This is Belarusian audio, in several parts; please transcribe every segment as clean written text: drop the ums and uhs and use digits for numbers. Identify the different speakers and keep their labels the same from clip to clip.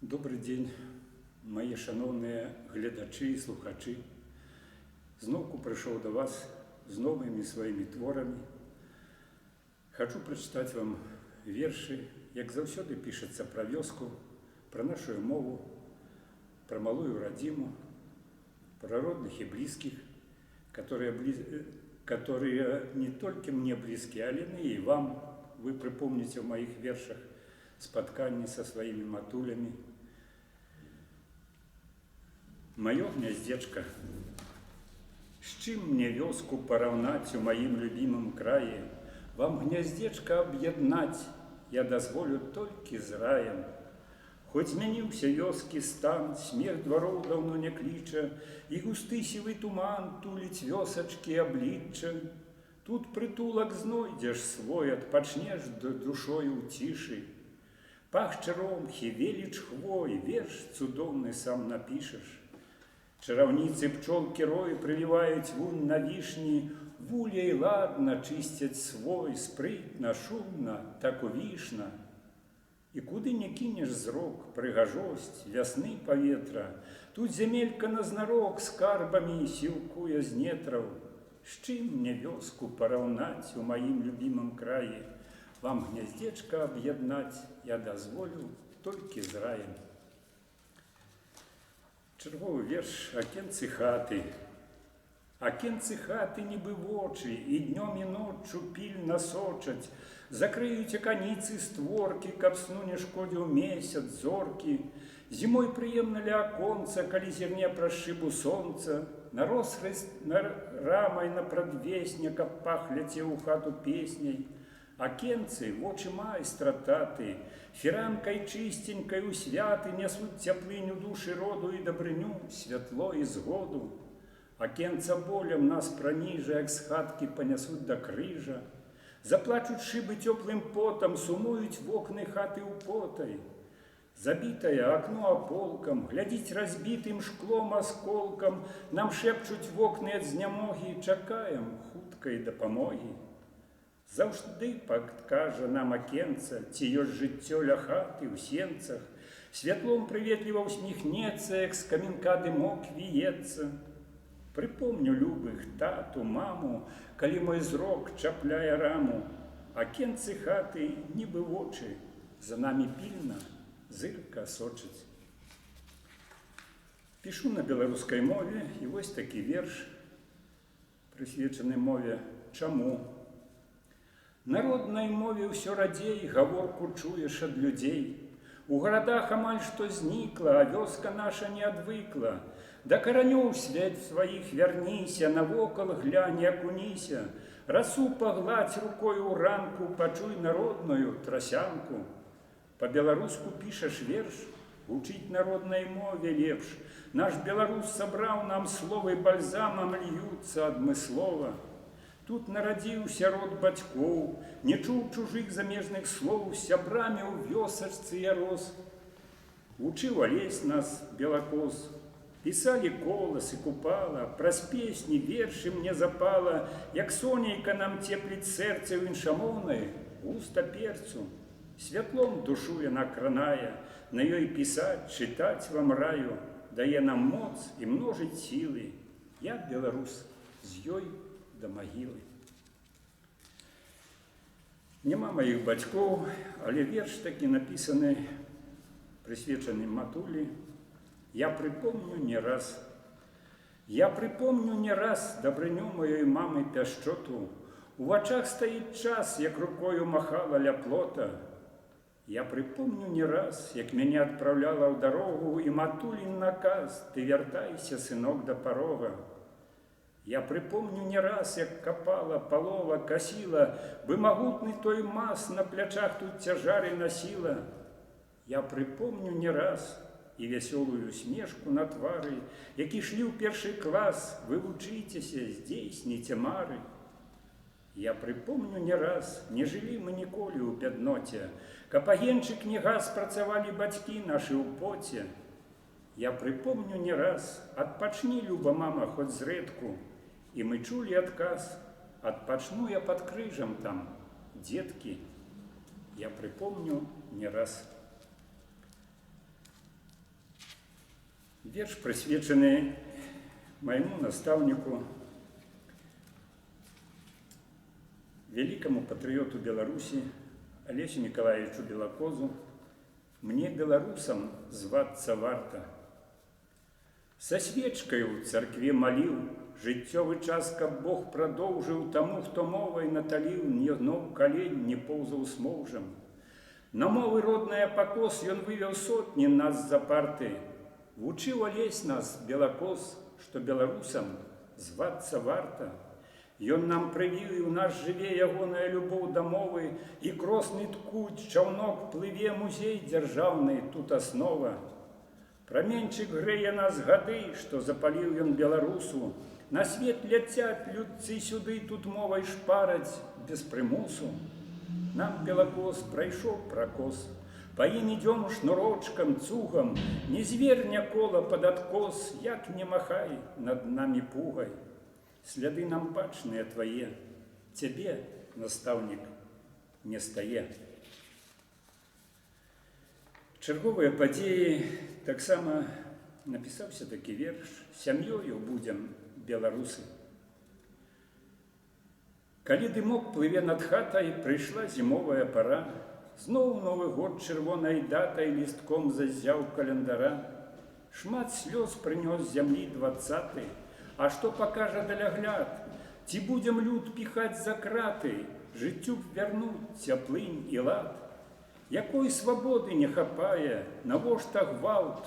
Speaker 1: Добрый дзень, мае шаноўныя гледачы і слухачы. Зноўку прыйшоў да вас з новымі сваімі творамі. Хачу прачытаць вам вершы, як заўсёды пішацца пра вёску, пра нашу мову, пра малую радзіму, пра родных і блізкіх, которые не толькі мне блізкія, але і вам. Вы прыпомніце ў маіх вершах спатканні са сваімі матулямі. Маё гняздзечка, з чым мне вёску параўнаць у маім любімым краі? Вам гняздзечка аб'яднаць я дазволю толькі з раем. Хоць змяніўся вёскі стан, смех двароў даўно не кліча, і густы сівы туман туліць вёсачкі аблічча. Тут прытулак знойдзеш свой, адпачнеш душою ў цішы. Пах чаромхі, веліч хвой, верш цудоўны сам напішаш. Чараўніцы пчолкі рой прыліваюць вунь на вішні, вуляй ладна чысцяць свой, спрытна, шумна, так увішна. І куды не кінеш зрок, прыгажосць, вясны паветра, тут зямелька назнарок скарбамі сілкуе з нетраў. З чым мне вёску параўнаць у маім любімым краі? Вам гняздзечка аб'яднаць я дазволю толькі з раем. Чарговы верш «Акенцы хаты». Акенцы хаты нібы вочы, і днём і ноччу пільна сочаць, закрыюць аканіцы створкі, каб сну не шкодзіў месяц, зоркі. Зімой прыемна ля аконца, калі зірне праз шыбу сонца, на росхрыст рамай на прадвесне, каб пах ляцеў у хату песняй. Акенцы, вочы майстра таты, фіранкай чыстенькай у святы нясуць цяплыню душы роду і дабрыню, святло і згоду. Акенца болем нас праніжа, як з хаткі панясуць да крыжа. Заплачуць шыбы цёплым потам, сумуюць вокны хаты ўпотай. Забітае акно аполкам, глядзіць разбітым шклом асколкам, нам шэпчуць вокны ад знямогі, чакаем хуткай дапамогі. Заўжды падкажа нам акенца, ці ёсць жыццё ля хаты ў сенцах, святлом прыветліва усміхнецца, як з каменка дымок віецца. Прыпомню любых тату, маму, калі мой зрок чапляе раму. Акенцы хаты нібы вочы, за намі пільна зырка сочыць. Пішу на беларускай мове, і вось такі верш, прысвечаны мове «Чаму?». На роднай мове ўсё радзей гаворку чуеш ад людзей. У гарадах амаль што знікла, а вёска наша не адвыкла. Да каранёў свет сваіх вярніся, навокал глянь, акуніся. Расу пагладзь рукою ў ранку, пачуй народную трасянку. Па-беларуску пішаш верш, вучыць на роднай мове лепш. Наш беларус сабраў нам словы бальзамам льюцца адмыслова. Тут нарадзіўся род бацькоў, не чуў чужых замежных слоў, сябрамі ў вёсачцы я рос. Вучыў алесь нас белакос, пісалі коласы, купала, праз песні, вершы мне запала, як сонейка нам цепліць сэрца ў іншамоўнай, густа перцу. Святлом душу яна кранае, на ёй пісаць, чытаць вам раю, дае нам моц і множыць сілы. Я беларус, з ёй да магілы. Няма маіх бацькоў, але верш такі напісаны, прысвечаны матулі. Я прыпомню не раз. Я прыпомню не раз дабрыню маёй мамы пяшчоту. У вачах стаіць час, як рукою махала ля плота. Я прыпомню не раз, як мяне адпраўляла ў дарогу, і матулін наказ: ты вяртайся, сынок, да парога. Я прыпомню не раз, як капала, палола, касіла, бы магутны той мас на плячах тут цяжары насіла. Я прыпомню не раз і вясёлую смешку на твары, які шлі ў першы клас, вы вучыцеся, здзейсніце мары. Я прыпомню не раз, не жылі мы ніколі ў бядноце, каб агеньчык не гас, працавалі бацькі нашы ў поце. Я прыпомню не раз, адпачні, люба мама, хоць зрэдку, і мы чулі адказ: адпачну я пад крыжам там, дзеткі. Я прыпомню не раз. Верш прысвечаны майму настаўніку, вялікаму патрыёту Беларусі Алесю Мікалаевичу Белакозу. Мне, беларусам, звацца варта. Са свечкай у царкве маліў, жыццёвы час, каб Бог прадоўжыў таму, хто мовай наталіў, не гнуў калень, не поўзаў смоўжам. На мовы родныя пакос ён вывеў сотні нас за парты. Вучыў Алесь нас, Белакоз, што беларусам звацца варта. Ён нам прывіў, і ў нас жыве ягоная любоў да мовы, і кросны ткуць, чаўнок плыве, музей дзяржаўны, тут аснова. Праменьчык грэе нас гады, што запаліў ён беларусу. На свет ляцяць людцы сюды, тут мовай шпараць без прымусу. Нам Белакоз прайшоў пракос, па ім ідём шнурочкам, цугам, не зверня кола пад адкос, як не махай над намі пугай. Сляды нам бачныя твае, цябе, настаўнік, не стае. Чарговыя падзеі таксама напісаўся такі верш: сям'ёю будзем, беларусы. Калі дымок плыве над хатай, прыйшла зімовая пара. Зноў Новы год чырвонай датай лістком заззяў календара. Шмат слёз прынёс зямлі 20-й. А што пакажа далягляд? Ці будзем люд піхаць за краты, жыццю вярнуць цяплынь і лад? Якой свабоды не хапае, навошта гвалт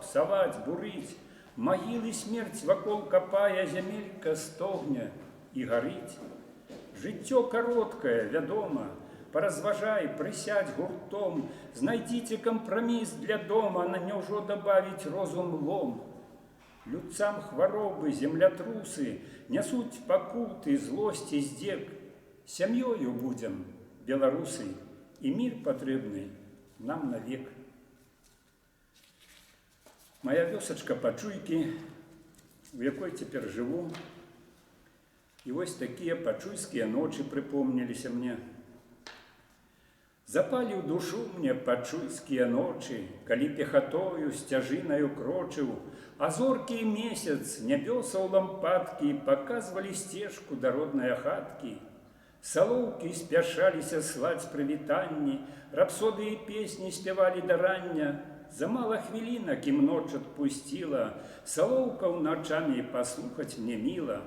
Speaker 1: псаваць, бурыць? Магілы смерць вакол капае, зямелька стогне і гарыць. Жыццё кароткае, вядома, паразважай, прысядзь гуртом, знайдзіце кампраміс для дома, на няўжо дабавіць розум лом. Людцам хваробы, землятрусы нясуць пакуты, злосць і здзек. Сям'ёю будзем, беларусы, і мір патрэбны нам навек. Моя вёсачка Пачуйкі, у якой цяпер жыву, і вось такія пачуйскія ночы прыпомніліся мне. Запалі ў душу мне пачуйскія ночы, калі пехатою сцяжынаю крочыў, а зоркі і месяц, нябёсаў лампадкі паказвалі сцежку да роднае хаткі. Салоўкі спяшаліся слаць прывітанні, рапсодыі песні спявалі да рання. За мала хвілінак ім ноч адпусціла, салоўкаў начамі паслухаць мне міла.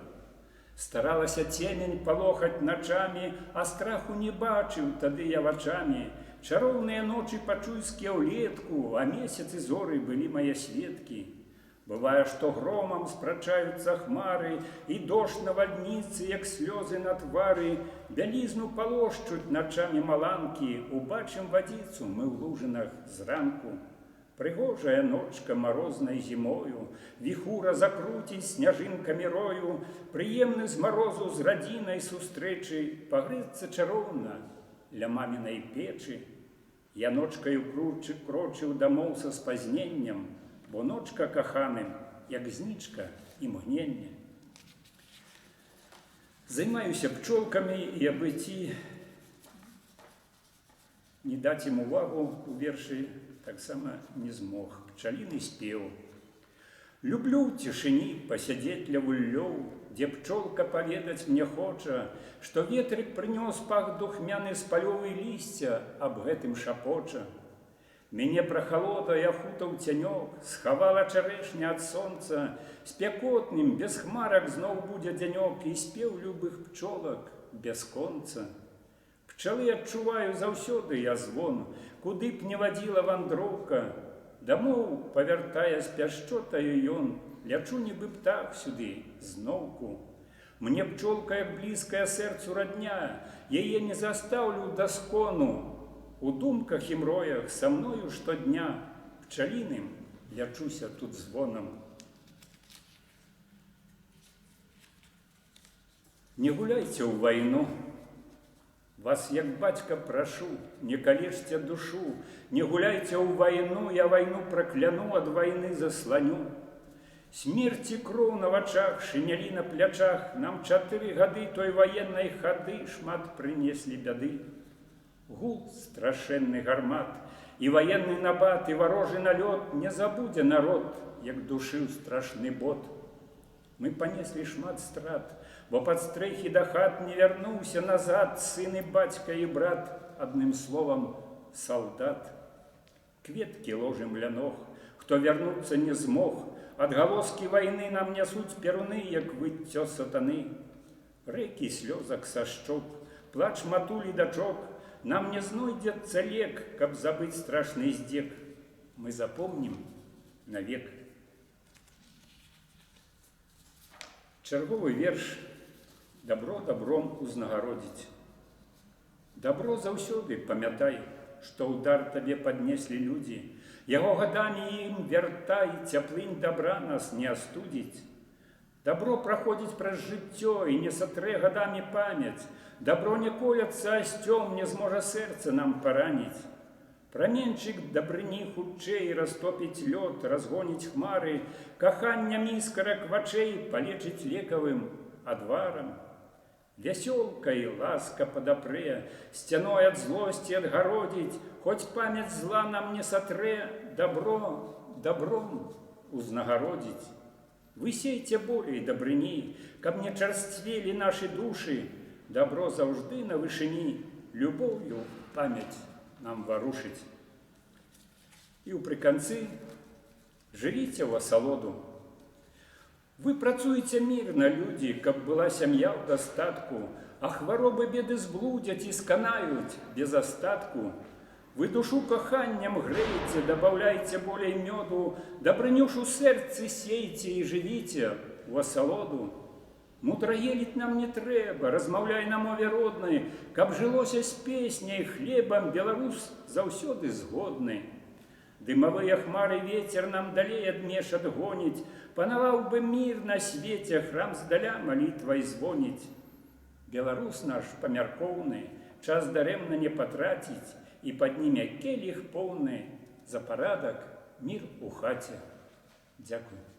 Speaker 1: Старалася цемень палохаць начамі, а страху не бачыў тады я вачамі. Чароўныя ночы пачуйскія ўлетку, а месяцы зоры былі мае сведкі. Бывае, што громам спрачаюцца хмары, і дождж навальніцы, як слёзы на твары. Бялізну палошчуць начамі маланкі, убачым вадзіцу мы ў лужынах зранку. Прыгожая ночка марознай зімою, віхура закруціць сняжынкамі рою, прыемны з марозу з радзінай сустрэчы, пагрэцца чароўна ля мамінай печы. Я ночкаю крочыў дамоў са спазненнем, бо ночка каханым, як знічка імгненне. Займаюся пчолкамі, і абы ці не даць ім увагу у вершы таксама не змог. Пчаліны спеў. Люблю ў цішыні пасядзець ля вуллёў, дзе пчолка паведаць мне хоча, што ветрык прынёс пах духмяны з палёвы лісця, аб гэтым шапоча. Мяне прахалода і ахутаў цянёк, схавала чарэшня ад сонца, спякотным, без хмарак зноў будзе дзянёк, і спеў любых пчолак без конца. Пчалы адчуваю заўсёды я звон, куды б не вадзіла вандроўка. Дамоў павяртае з пяшчотаю ён, лячу нібы птах сюды зноўку. Мне пчолка, як блізкая сэрцу радня, яе не застаўлю даскону. У думках і мроях са мною штодня, пчаліным лячуся тут звонам. Не гуляйце ў вайну, вас, як бацька, прашу, не калечце душу, не гуляйце ў вайну, я вайну пракляну, ад вайны засланю. Смерці кроў на вачах, шынялі на плячах, нам 4 гады той ваеннай хады шмат прынеслі бяды. Гул страшэнны гармат, и военный набат, и ворожий налет не забудзе народ, як душыў страшны бот. Мы понесли шмат страт, бо под стрэхі да хат не вярнуўся назад сын і бацька і брат, адным словам солдат. Кветкі ложым ля ног, хто вярнуцца не змог, адгалоскі вайны нам нясуць перуны, як выццё сатаны. Рэкі слёзак са шчок, плач матулі дачок, нам не знойдзецца лек, каб забыць страшны здзек. Мы запомнім навек. Чарговы верш «Добро добром узнагародзіць». Добро заўсёды памятай, што ўдар табе паднеслі людзі, яго гадамі ім вяртай, цяплынь добра нас не астудзіць. Добро праходзіць праз жыццё і не сатрэ гадамі памяць, добро не колецца асцём, не зможа сэрца нам параніць. Праменчык дабрыні хутчэй растопіць лёд, разгоніць хмары, каханням іскарак вачэй палечыць лекавым адварам. Вясёлка і ласка падапрэ, сцяной ад злосці адгародзіць, хоць памяць зла нам не сатрэ, добро добром узнагародзіць. Вы сейце болей дабрыні, каб не чарсцвелі нашы душы, добро заўжды на вышыні, любоўю памяць нам варушыць. І ўпрыканцы жывіце ў асалоду. Вы працуеце мірна, людзі, каб была сям'я ў дастатку, а хваробы беды зблудзяць і сканаюць без астатку. Вы душу каханням грэйце, дабаўляйце болей мёду, дабрынюш у сэрцы сейце і жывіце ў асалоду. Мудраеліць нам не трэба, размаўляй на мове роднай, каб жылося з песняй, хлебам беларус заўсёды згодны. Дымавыя хмары вецер нам далей адмеш адгоніць, панаваў бы мір на свеце, храм здаля малітвай звоніць. Беларус наш памяркоўны, час дарэмна не патраціць, і падніме келіх поўны за парадак, мір у хаце. Дзякуй.